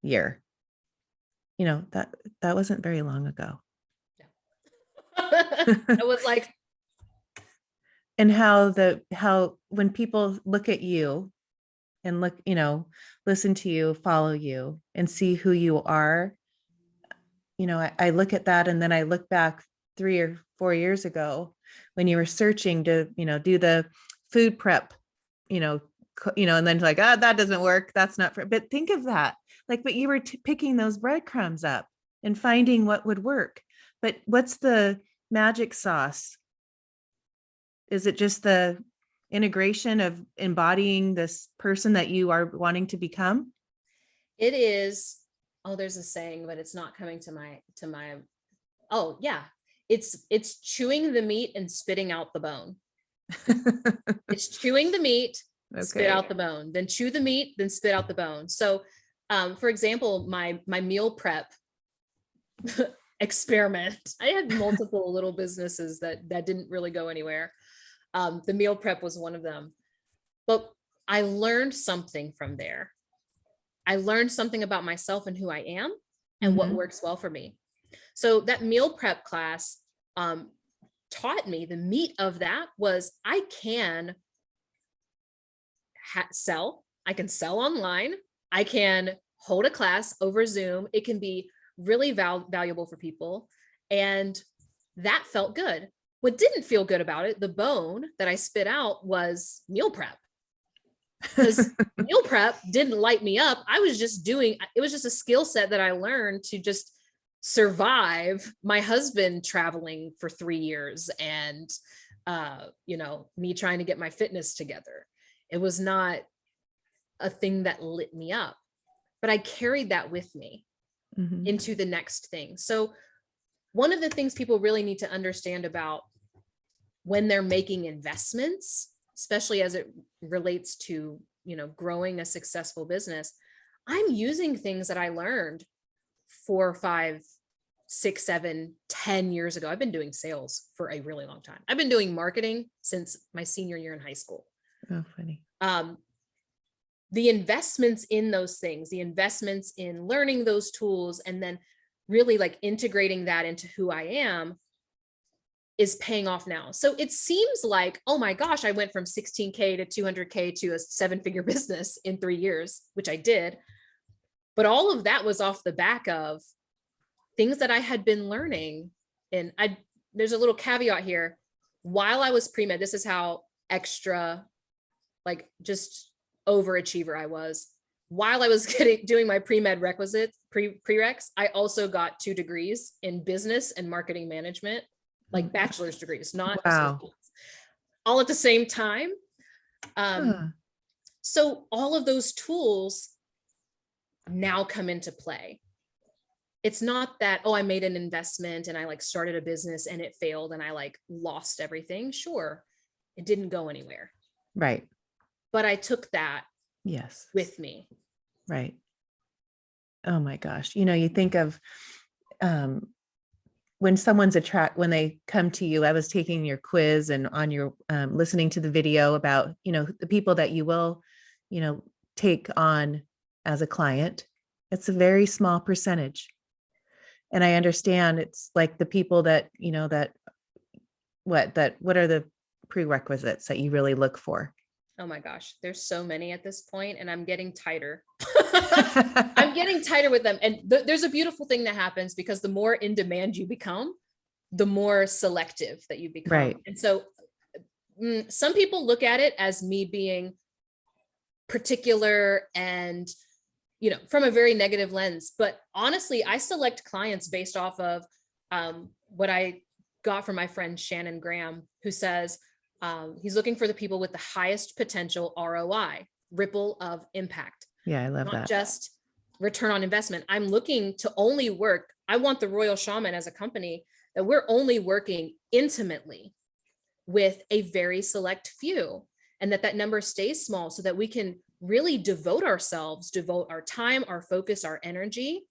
year. You know, that wasn't very long ago. It was like, and how when people look at you and look, you know, listen to you, follow you, and see who you are, you know, I look at that, and then I look back 3 or 4 years ago when you were searching to, you know, do the food prep, you know, and then like, that doesn't work. That's not for, but think of that. Like, but you were picking those breadcrumbs up and finding what would work. But what's the magic sauce? Is it just the integration of embodying this person that you are wanting to become? It is, oh, there's a saying, but it's not coming to my, oh yeah. It's chewing the meat and spitting out the bone. It's chewing the meat, spit Okay. out the bone, then chew the meat, then spit out the bone. So, for example, my meal prep experiment, I had multiple little businesses that didn't really go anywhere. The meal prep was one of them, but I learned something from there. I learned something about myself and who I am and what Mhm. works well for me. So that meal prep class taught me, the meat of that was I can sell. I can sell online. I can hold a class over Zoom. It can be really valuable for people. And that felt good. What didn't feel good about it, the bone that I spit out, was meal prep. Because meal prep didn't light me up. I was just doing, it was just a skill set that I learned to just survive my husband traveling for 3 years and, me trying to get my fitness together. It was not a thing that lit me up, but I carried that with me Mhm. into the next thing. So one of the things people really need to understand about when they're making investments, especially as it relates to, growing a successful business, I'm using things that I learned 4, 5, 6, 7, 10 years ago. I've been doing sales for a really long time. I've been doing marketing since my senior year in high school. Oh, funny. The investments in those things, the investments in learning those tools, and then really like integrating that into who I am is paying off now. So it seems like, oh my gosh, I went from 16K to 200K to a 7-figure business in 3 years, which I did. But all of that was off the back of things that I had been learning. And there's a little caveat here. While I was pre-med, this is how extra, like just overachiever I was. While I was doing my pre-med prereqs, I also got 2 degrees in business and marketing management, like bachelor's degrees, not Wow. associates, all at the same time. Huh. So all of those tools now come into play. It's not that, oh, I made an investment and I like started a business and it failed and I like lost everything. Sure, it didn't go anywhere. Right. But I took that Yes. with me. Right. Oh my gosh. You think of when when they come to you. I was taking your quiz and on your listening to the video about, the people that you will, take on as a client. It's a very small percentage. And I understand it's like the people that, what are the prerequisites that you really look for? Oh my gosh, there's so many at this point, and I'm getting tighter. I'm getting tighter with them. And there's a beautiful thing that happens, because the more in demand you become, the more selective that you become. Right. And so some people look at it as me being particular and, from a very negative lens. But honestly, I select clients based off of what I got from my friend Shannon Graham, who says he's looking for the people with the highest potential ROI, ripple of impact. Yeah, I love Not that. just return on investment. I'm looking to only work. I want the Royal Shaman as a company that we're only working intimately with a very select few, and that number stays small so that we can really devote our time, our focus, our energy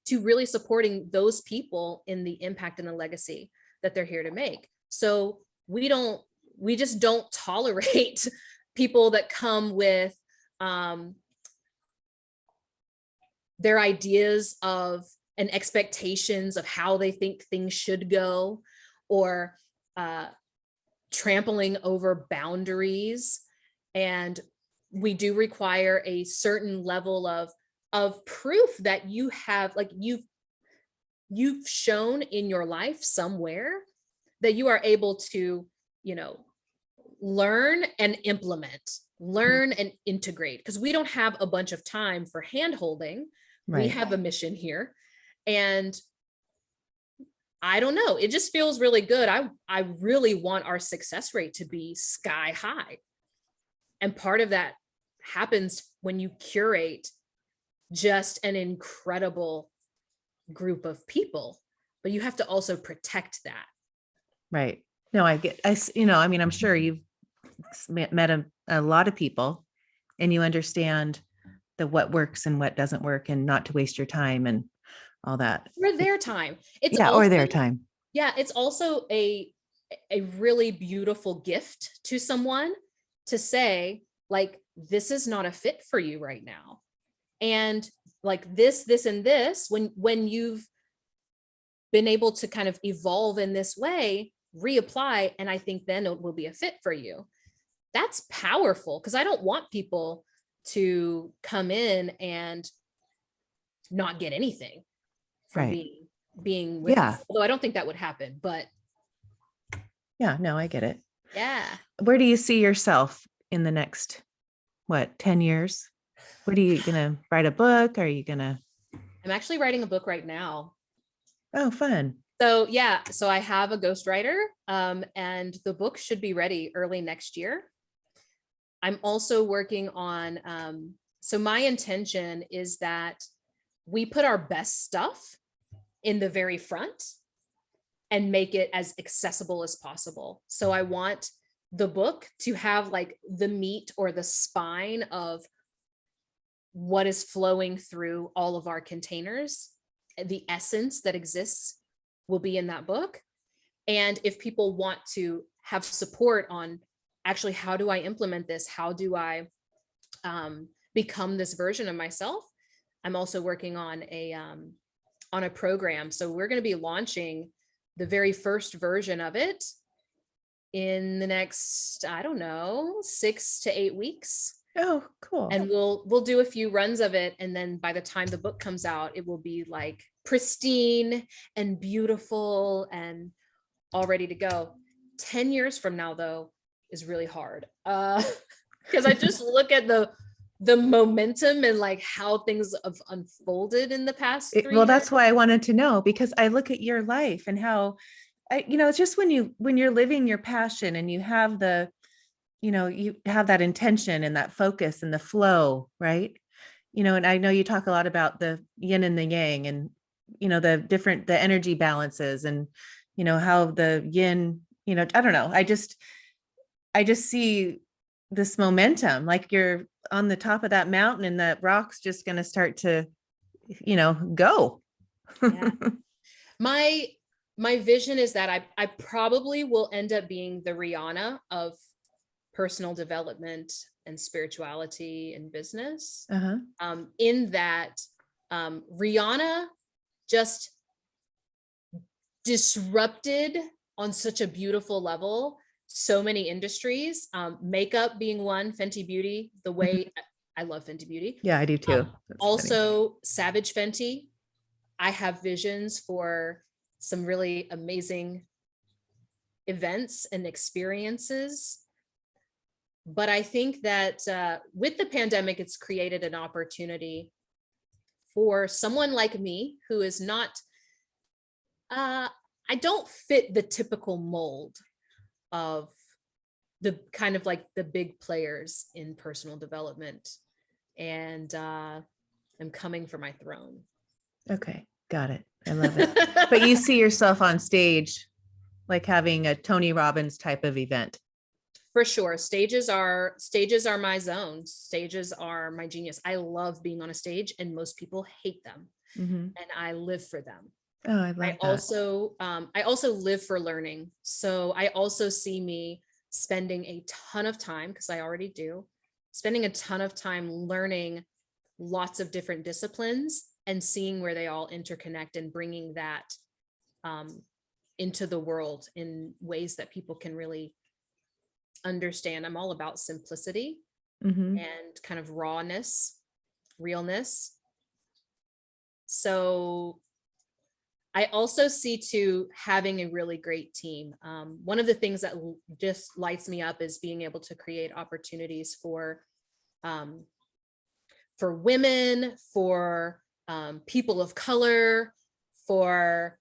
to really supporting those people in the impact and the legacy that they're here to make. So we just don't tolerate people that come with their ideas of and expectations of how they think things should go, or trampling over boundaries. And we do require a certain level of proof that you have, like you've shown in your life somewhere that you are able to, learn and implement, learn and integrate, because we don't have a bunch of time for hand holding. We Right. have a mission here. And I don't know, it just feels really good. I really want our success rate to be sky high. And part of that happens when you curate just an incredible group of people, but you have to also protect that. Right. No, I mean, I'm sure you've met a lot of people and you understand the what works and what doesn't work and not to waste your time and all that. For their time. It's Yeah, also, or their time. yeah, it's also a really beautiful gift to someone to say, like, this is not a fit for you right now. And like this, and this, when you've been able to kind of evolve in this way, reapply, and I think then it will be a fit for you. That's powerful, because I don't want people to come in and not get anything from Right. being with Yeah. us. Although I don't think that would happen, but Yeah. No, I get it. yeah. Where do you see yourself in the next, 10 years? What are you going to write a book? Are you going to? I'm actually writing a book right now. Oh, fun. So yeah, so I have a ghostwriter, and the book should be ready early next year. I'm also working on, so my intention is that we put our best stuff in the very front and make it as accessible as possible. So I want the book to have like the meat or the spine of what is flowing through all of our containers. The essence that exists will be in that book. And if people want to have support on actually, how do I implement this? How do I become this version of myself? I'm also working on a program. So we're going to be launching the very first version of it in the next, I don't know, 6 to 8 weeks. Oh, cool. And we'll do a few runs of it. And then by the time the book comes out, it will be like pristine and beautiful and all ready to go. 10 years from now, though, is really hard. Because I just look at the momentum and like how things have unfolded in the past 3 Well, years. that's why I wanted to know, because I look at your life and how it's just when you're living your passion and you have you have that intention and that focus and the flow, right? And I know you talk a lot about the yin and the yang and, the energy balances and, how the yin, I don't know. I just see this momentum, like you're on the top of that mountain and that rock's just going to start to, go. Yeah. My vision is that I probably will end up being the Rihanna of personal development and spirituality and business. Uh-huh. In that Rihanna just disrupted on such a beautiful level so many industries, makeup being one, Fenty Beauty, the way I love Fenty Beauty. Yeah, I do too. Also funny. Savage Fenty. I have visions for some really amazing events and experiences. But I think that with the pandemic, it's created an opportunity for someone like me who is not, I don't fit the typical mold of the kind of like the big players in personal development. And I'm coming for my throne. Okay, got it. I love it. But you see yourself on stage, like having a Tony Robbins type of event. For sure. Stages are my zone. Stages are my genius. I love being on a stage, and most people hate them. Mm-hmm. And I live for them. Oh, I love that. I also live for learning. So I also see me spending a ton of time, because I already do, spending a ton of time learning lots of different disciplines and seeing where they all interconnect and bringing that into the world in ways that people can really understand. I'm all about simplicity and kind of rawness, realness. So I also see to having a really great team. One of the things that just lights me up is being able to create opportunities for women, for people of color, for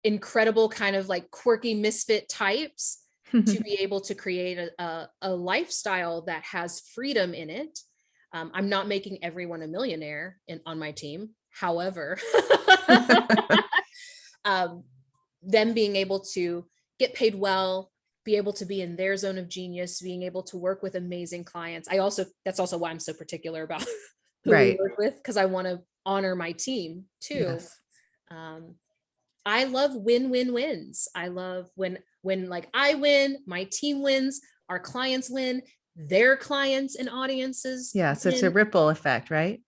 incredible kind of like quirky misfit types to be able to create a lifestyle that has freedom in it, I'm not making everyone a millionaire on my team. However, them being able to get paid well, be able to be in their zone of genius, being able to work with amazing clients. That's also why I'm so particular about who we Right. work with, because I want to honor my team too. Yes. I love win-win-wins. I love when like I win, my team wins, our clients win, their clients and audiences Yeah. So it's a win. ripple effect, right?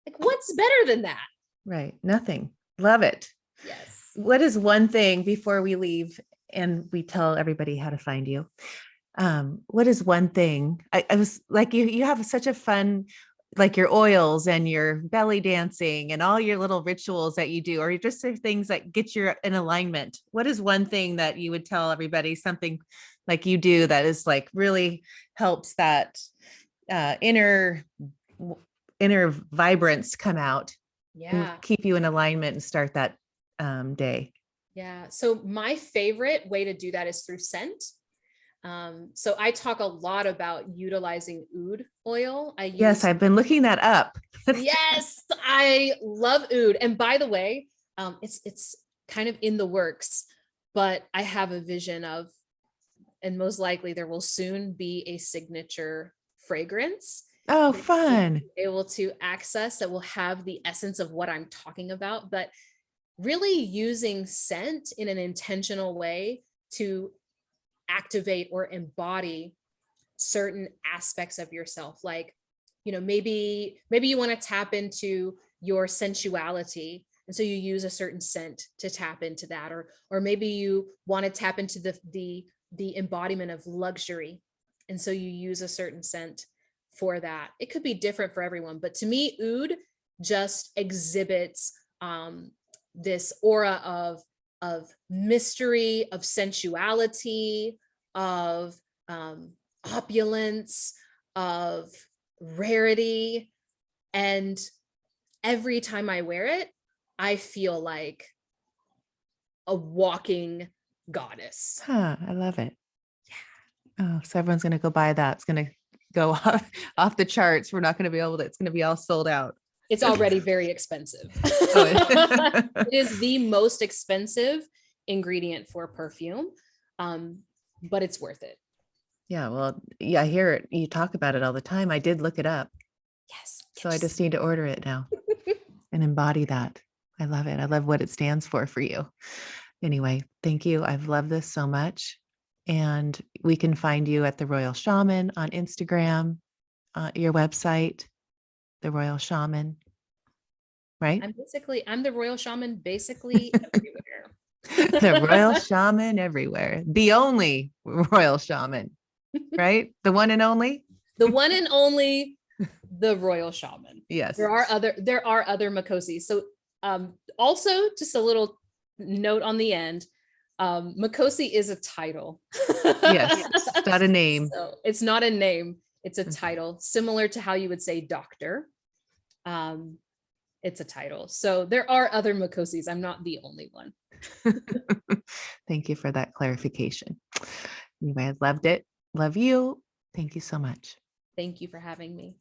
Like, what's better than that? Right. Nothing. Love it. Yes. What is one thing before we leave and we tell everybody how to find you? What is one thing? I was like, you have such a fun, like your oils and your belly dancing and all your little rituals that you do, or just things that get you in alignment. What is one thing that you would tell everybody, something like you do that is like really helps that inner vibrance come out and Yeah. keep you in alignment and start that day? Yeah. So my favorite way to do that is through scent. So I talk a lot about utilizing oud oil. Yes, I've been looking that up. Yes, I love oud. And by the way, it's kind of in the works, but I have a vision of, and most likely there will soon be a signature fragrance Oh, that you'll fun. be able to access that will have the essence of what I'm talking about, but really using scent in an intentional way to activate or embody certain aspects of yourself. Like, maybe you want to tap into your sensuality, and so you use a certain scent to tap into that, or maybe you want to tap into the embodiment of luxury, and so you use a certain scent for that. It could be different for everyone, but to me, oud just exhibits this aura of mystery, of sensuality, of opulence, of rarity. And every time I wear it, I feel like a walking goddess. Huh, I love it. Oh, so everyone's going to go buy that. It's going to go off the charts. We're not going to be able to, it's going to be all sold out. It's already very expensive. Oh, It is the most expensive ingredient for perfume, but it's worth it. yeah. Well, yeah, I hear it. You talk about it all the time. I did look it up. Yes. So I just need to order it now and embody that. I love it. I love what it stands for you. Anyway, thank you. I've loved this so much. And we can find you at the Royal Shaman on Instagram, your website, the Royal Shaman, right? I'm the Royal Shaman basically everywhere. The Royal Shaman everywhere. The only Royal Shaman, right? The one and only. The one and only, the Royal Shaman. Yes. There are other Makosis. So also just a little note on the end. Makosi is a title. Yes. It's not a name. So it's not a name. It's a title, similar to how you would say doctor. It's a title. So there are other Makosis. I'm not the only one. Thank you for that clarification. Anyway, I loved it. Love you. Thank you so much. Thank you for having me.